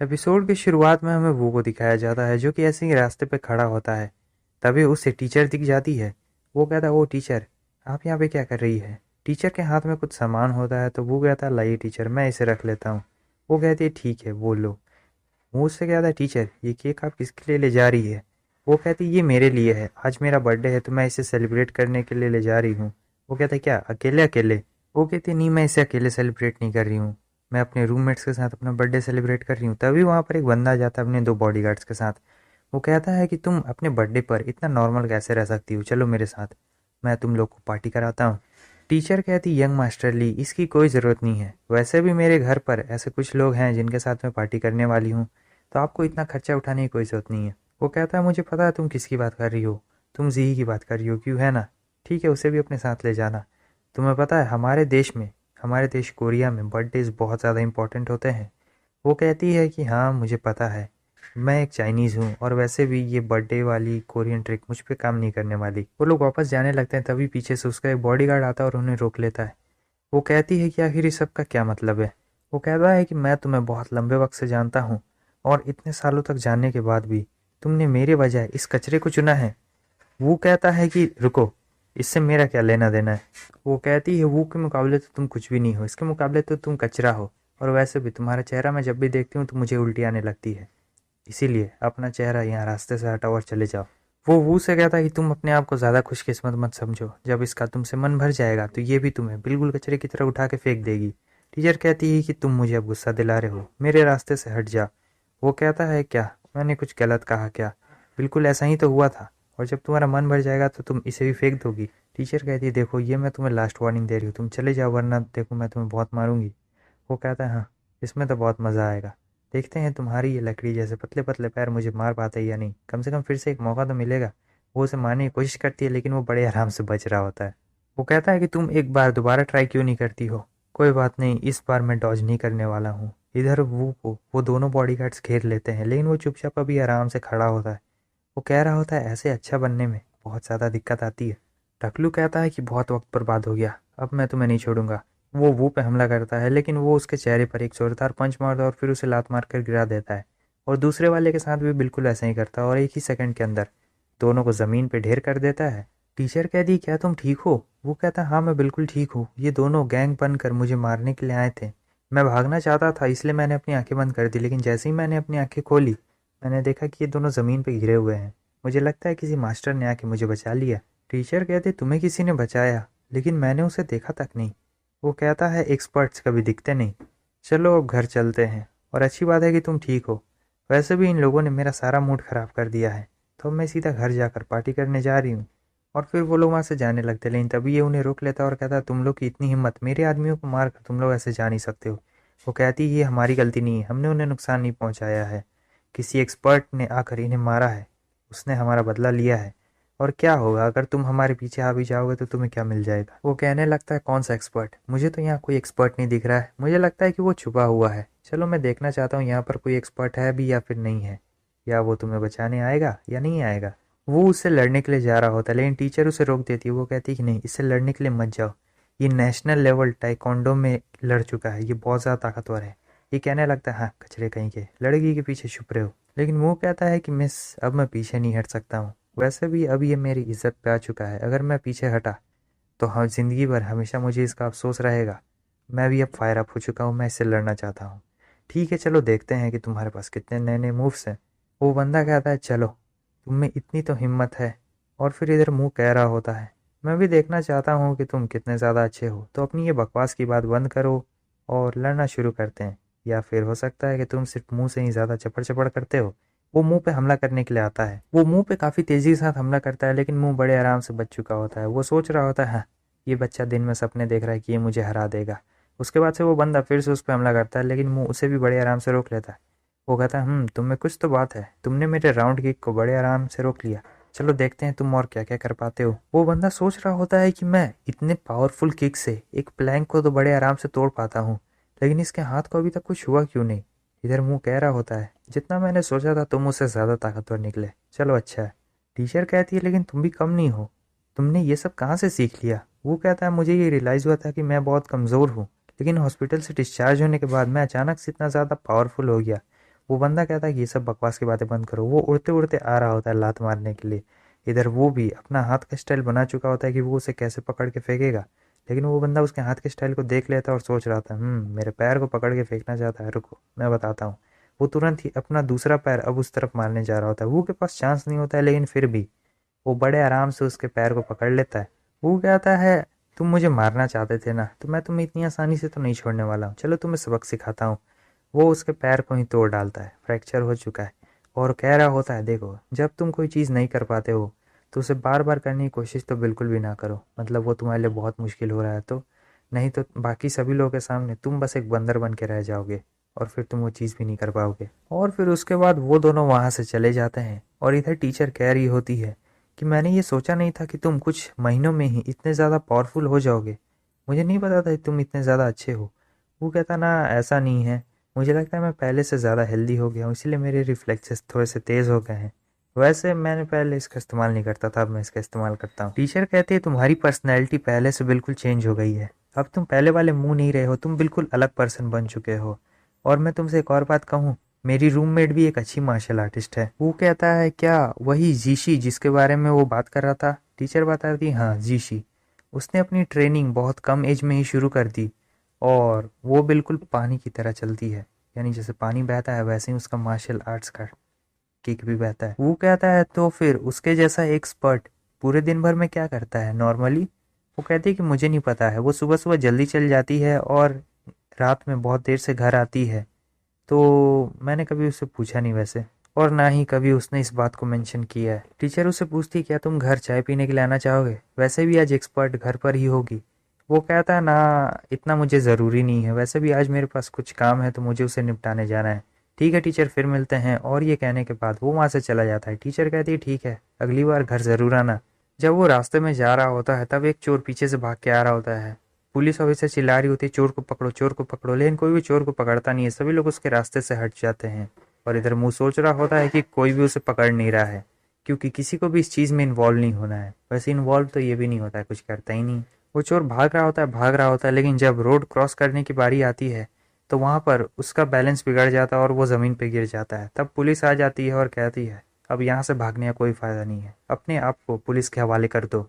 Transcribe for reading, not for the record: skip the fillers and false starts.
Episode की शुरुआत में हमें वो दिखाया जाता है जो कि ऐसे ही रास्ते पे खड़ा होता है। तभी उसे टीचर दिख जाती है। वो कहता है, ओ टीचर, आप यहाँ पे क्या कर रही है। टीचर के हाथ में कुछ सामान होता है तो वो कहता है, लाइए टीचर, मैं इसे रख लेता हूँ। वो कहती है, ठीक है वो लो। वो उससे कहता है, टीचर ये केक आप किसके लिए ले जा रही है। वो कहती है, ये मेरे लिए है, आज मेरा बर्थडे है तो मैं इसे सेलिब्रेट करने के लिए ले जा रही हूँ। वो कहता है, क्या अकेले अकेले। वो कहती है, नहीं मैं इसे अकेले सेलिब्रेट नहीं कर रही हूँ, मैं अपने रूममेट्स के साथ अपना बर्थडे सेलिब्रेट कर रही हूँ। तभी वहाँ पर एक बंदा आ जाता है अपने 2 बॉडीगार्ड्स के साथ। वो कहता है कि तुम अपने बर्थडे पर इतना नॉर्मल कैसे रह सकती हो, चलो मेरे साथ, मैं तुम लोग को पार्टी कराता हूँ। टीचर कहती, यंग मास्टर ली, इसकी कोई ज़रूरत नहीं है, वैसे भी मेरे घर पर ऐसे कुछ लोग हैं जिनके साथ मैं पार्टी करने वाली हूँ, तो आपको इतना खर्चा उठाने की कोई ज़रूरत नहीं है। वो कहता है, मुझे पता है तुम किसकी बात कर रही हो, तुम जी की बात कर रही हो, क्यों है ना। ठीक है, उसे भी अपने साथ ले जाना। तुम्हें पता है हमारे देश कोरिया में बर्थडेज बहुत ज़्यादा इंपॉर्टेंट होते हैं। वो कहती है कि हाँ मुझे पता है, मैं एक चाइनीज़ हूँ और वैसे भी ये बर्थडे वाली कोरियन ट्रिक मुझ पे काम नहीं करने वाली। वो लोग वापस जाने लगते हैं, तभी पीछे से उसका एक बॉडीगार्ड आता है और उन्हें रोक लेता है। वो कहती है कि आखिर इस सब का क्या मतलब है। वो कहता है कि मैं तुम्हें बहुत लंबे वक्त से जानता हूँ और इतने सालों तक जानने के बाद भी तुमने मेरे बजाय इस कचरे को चुना है। वो कहता है कि रुको, इससे मेरा क्या लेना देना है। वो कहती है, वो के मुकाबले तो तुम कुछ भी नहीं हो, इसके मुकाबले तो तुम कचरा हो, और वैसे भी तुम्हारा चेहरा मैं जब भी देखती हूँ तो मुझे उल्टी आने लगती है, इसीलिए अपना चेहरा यहाँ रास्ते से हटाओ और चले जाओ। वो से कहता है कि तुम अपने आप को ज़्यादा खुशकिस्मत मत समझो, जब इसका तुमसे मन भर जाएगा तो ये भी तुम्हें बिल्कुल कचरे की तरह उठा के फेंक देगी। टीचर कहती है कि तुम मुझे अब गुस्सा दिला रहे हो, मेरे रास्ते से हट जा। वो कहता है, क्या मैंने कुछ गलत कहा क्या, बिल्कुल ऐसा ही तो हुआ था, और जब तुम्हारा मन भर जाएगा तो तुम इसे भी फेंक दोगी। टीचर कहती है, देखो ये मैं तुम्हें लास्ट वार्निंग दे रही हूँ, तुम चले जाओ वरना देखो मैं तुम्हें बहुत मारूंगी। वो कहता है, हाँ इसमें तो बहुत मज़ा आएगा, देखते हैं तुम्हारी ये लकड़ी जैसे पतले पतले पैर मुझे मार पाते हैं या नहीं, कम से कम फिर से एक मौका तो मिलेगा। वो उसे मारने की कोशिश करती है लेकिन वो बड़े आराम से बच रहा होता है। वो कहता है कि तुम एक बार दोबारा ट्राई क्यों नहीं करती हो। कोई बात नहीं, इस बार मैं डॉज नहीं करने वाला हूँ। इधर वो दोनों बॉडीगार्ड्स घेर लेते हैं लेकिन वो चुपचाप अभी आराम से खड़ा होता है। वो कह रहा होता है, ऐसे अच्छा बनने में बहुत ज़्यादा दिक्कत आती है। टकलू कहता है कि बहुत वक्त बर्बाद हो गया, अब मैं तुम्हें नहीं छोड़ूंगा। वो पे हमला करता है लेकिन वो उसके चेहरे पर एक जोरदार पंच मारता है और फिर उसे लात मार कर गिरा देता है। और दूसरे वाले के साथ भी बिल्कुल ऐसा ही करता है और एक ही सेकंड के अंदर दोनों को ज़मीन पे ढेर कर देता है। टीचर कहती, क्या तुम ठीक हो। वो कहता है, हाँ मैं बिल्कुल ठीक हूँ, ये दोनों गैंग बनकर मुझे मारने के लिए आए थे। मैं भागना चाहता था इसलिए मैंने अपनी आंखें बंद कर दी, लेकिन जैसे ही मैंने अपनी आंखें खोली मैंने देखा कि ये दोनों ज़मीन पे गिरे हुए हैं। मुझे लगता है किसी मास्टर ने आके मुझे बचा लिया। टीचर कहते, तुम्हें किसी ने बचाया, लेकिन मैंने उसे देखा तक नहीं। वो कहता है, एक्सपर्ट्स कभी दिखते नहीं, चलो अब घर चलते हैं, और अच्छी बात है कि तुम ठीक हो, वैसे भी इन लोगों ने मेरा सारा मूड ख़राब कर दिया है, तो अब मैं सीधा घर जाकर पार्टी करने जा रही हूँ। और फिर वो लोग वहाँ से जाने लगते, लेकिन तभी ये उन्हें रोक लेता और कहता, तुम लोग की इतनी हिम्मत, मेरे आदमियों को मार कर तुम लोग ऐसे जा नहीं सकते हो। वो कहती, ये हमारी गलती नहीं है, हमने उन्हें नुकसान नहीं पहुँचाया है, किसी एक्सपर्ट ने आकर इन्हें मारा है, उसने हमारा बदला लिया है। और क्या होगा अगर तुम हमारे पीछे आ भी जाओगे तो तुम्हें क्या मिल जाएगा। वो कहने लगता है, कौन सा एक्सपर्ट, मुझे तो यहाँ कोई एक्सपर्ट नहीं दिख रहा है, मुझे लगता है कि वो छुपा हुआ है, चलो मैं देखना चाहता हूँ यहाँ पर कोई एक्सपर्ट है भी या फिर नहीं है, या वो तुम्हें बचाने आएगा या नहीं आएगा। वो उससे लड़ने के लिए जा रहा होता है लेकिन टीचर उसे रोक देती है। वो कहती है कि नहीं, इससे लड़ने के लिए मत जाओ, ये नेशनल लेवल टाइकोंडो में लड़ चुका है, ये बहुत ज़्यादा ताकतवर है। ये कहने लगता है, हाँ कचरे कहीं के, लड़की के पीछे छुप रहे हो। लेकिन वो कहता है कि मिस, अब मैं पीछे नहीं हट सकता हूँ, वैसे भी अब ये मेरी इज्जत पे आ चुका है, अगर मैं पीछे हटा तो हाँ ज़िंदगी भर हमेशा मुझे इसका अफसोस रहेगा। मैं भी अब फायर अप हो चुका हूँ, मैं इससे लड़ना चाहता हूँ। ठीक है चलो देखते हैं कि तुम्हारे पास कितने नए नए मूव्स हैं। वो बंदा कहता है, चलो तुम में इतनी तो हिम्मत है। और फिर इधर मुंह कह रहा होता है, मैं भी देखना चाहता हूँ कि तुम कितने ज़्यादा अच्छे हो, तो अपनी ये बकवास की बात बंद करो और लड़ना शुरू करते हैं, या फिर हो सकता है कि तुम सिर्फ मुंह से ही ज़्यादा चपड़ चपड़ करते हो। वो मुंह पे हमला करने के लिए आता है, वो मुंह पे काफ़ी तेज़ी के साथ हमला करता है लेकिन मुंह बड़े आराम से बच चुका होता है। वो सोच रहा होता है, हाँ ये बच्चा दिन में सपने देख रहा है कि ये मुझे हरा देगा। उसके बाद से वो बंदा फिर से उस पर हमला करता है लेकिन मुंह उसे भी बड़े आराम से रोक लेता है। वो कहता है, तुम में कुछ तो बात है, तुमने मेरे राउंड किक को बड़े आराम से रोक लिया, चलो देखते हैं तुम और क्या क्या कर पाते हो। वो बंदा सोच रहा होता है कि मैं इतने पावरफुल किक से एक प्लैंक को तो बड़े आराम से तोड़ पाता हूँ, लेकिन इसके हाथ को अभी तक कुछ हुआ क्यों नहीं। इधर मुंह कह रहा होता है, जितना मैंने सोचा था तुम उससे ज़्यादा ताकतवर निकले, चलो अच्छा है। टीचर कहती है, लेकिन तुम भी कम नहीं हो, तुमने ये सब कहाँ से सीख लिया। वो कहता है, मुझे ये रियलाइज़ हुआ था कि मैं बहुत कमज़ोर हूँ, लेकिन हॉस्पिटल से डिस्चार्ज होने के बाद मैं अचानक से इतना ज़्यादा पावरफुल हो गया। वो बंदा कहता है कि ये सब बकवास की बातें बंद करो। वो उड़ते उड़ते आ रहा होता है लात मारने के लिए। इधर वो भी अपना हाथ का स्टाइल बना चुका होता है कि वो उसे कैसे पकड़ के फेंकेगा। लेकिन वो बंदा उसके हाथ के स्टाइल को देख लेता है और सोच रहा था, मेरे पैर को पकड़ के फेंकना चाहता है, रुको मैं बताता हूँ। वो तुरंत ही अपना दूसरा पैर अब उस तरफ मारने जा रहा होता है। वो के पास चांस नहीं होता है, लेकिन फिर भी वो बड़े आराम से उसके पैर को पकड़ लेता है। वो कहता है, तुम मुझे मारना चाहते थे ना, तो मैं तुम्हें इतनी आसानी से तो नहीं छोड़ने वाला हूँ, चलो तुम्हें सबक सिखाता हूँ। वो उसके पैर को ही तोड़ डालता है, फ्रैक्चर हो चुका है। और कह रहा होता है, देखो जब तुम कोई चीज़ नहीं कर पाते हो तो उसे बार बार करने की कोशिश तो बिल्कुल भी ना करो। मतलब वो तुम्हारे लिए बहुत मुश्किल हो रहा है तो, नहीं तो बाकी सभी लोगों के सामने तुम बस एक बंदर बन के रह जाओगे और फिर तुम वो चीज़ भी नहीं कर पाओगे। और फिर उसके बाद वो दोनों वहाँ से चले जाते हैं। और इधर टीचर कह रही होती है कि मैंने ये सोचा नहीं था कि तुम कुछ महीनों में ही इतने ज़्यादा पावरफुल हो जाओगे। मुझे नहीं पता था कि तुम इतने ज़्यादा अच्छे हो। वो कहता, ना ऐसा नहीं है, मुझे लगता है मैं पहले से ज़्यादा हेल्दी हो गया हूँ, इसीलिए मेरे रिफ्लेक्सेस थोड़े से तेज़ हो गए हैं। वैसे मैंने पहले इसका इस्तेमाल नहीं करता था, अब मैं इसका इस्तेमाल करता हूँ। टीचर कहते हैं, तुम्हारी पर्सनैलिटी पहले से बिल्कुल चेंज हो गई है। अब तुम पहले वाले मुंह नहीं रहे हो, तुम बिल्कुल अलग पर्सन बन चुके हो। और मैं तुमसे एक और बात कहूँ, मेरी रूममेट भी एक अच्छी मार्शल आर्टिस्ट है। वो कहता है, क्या वही जीशी जिसके बारे में वो बात कर रहा था? टीचर बताती, हाँ जीशी। उसने अपनी ट्रेनिंग बहुत कम एज में ही शुरू कर दी और वो बिल्कुल पानी की तरह चलती है। यानी जैसे पानी बहता है वैसे ही उसका मार्शल आर्ट्स का किक भी बहता है। वो कहता है, तो फिर उसके जैसा एक्सपर्ट पूरे दिन भर में क्या करता है नॉर्मली? वो कहती है कि मुझे नहीं पता है, वो सुबह सुबह जल्दी चल जाती है और रात में बहुत देर से घर आती है। तो मैंने कभी उससे पूछा नहीं वैसे, और ना ही कभी उसने इस बात को मेंशन किया है। टीचर उससे पूछती, क्या तुम घर चाय पीने के लिए आना चाहोगे? वैसे भी आज एक्सपर्ट घर पर ही होगी। वो कहता है, ना इतना मुझे ज़रूरी नहीं है, वैसे भी आज मेरे पास कुछ काम है तो मुझे उसे निपटाने जाना है। ठीक है टीचर, फिर मिलते हैं। और ये कहने के बाद वो वहाँ से चला जाता है। टीचर कहती है, ठीक है अगली बार घर ज़रूर आना। जब वो रास्ते में जा रहा होता है तब एक चोर पीछे से भाग के आ रहा होता है। पुलिस ऑफिसर चिल्ला रही होती है, चोर को पकड़ो चोर को पकड़ो, लेकिन कोई भी चोर को पकड़ता नहीं है। सभी लोग उसके रास्ते से हट जाते हैं। और इधर मुंह सोच रहा होता है कि कोई भी उसे पकड़ नहीं रहा है, क्योंकि किसी को भी इस चीज़ में इन्वॉल्व नहीं होना है। वैसे इन्वॉल्व तो ये भी नहीं होता है, कुछ करता ही नहीं। वो चोर भाग रहा होता है, लेकिन जब रोड क्रॉस करने की बारी आती है तो वहाँ पर उसका बैलेंस बिगड़ जाता है और वो ज़मीन पे गिर जाता है। तब पुलिस आ जाती है और कहती है, अब यहाँ से भागने का कोई फ़ायदा नहीं है, अपने आप को पुलिस के हवाले कर दो।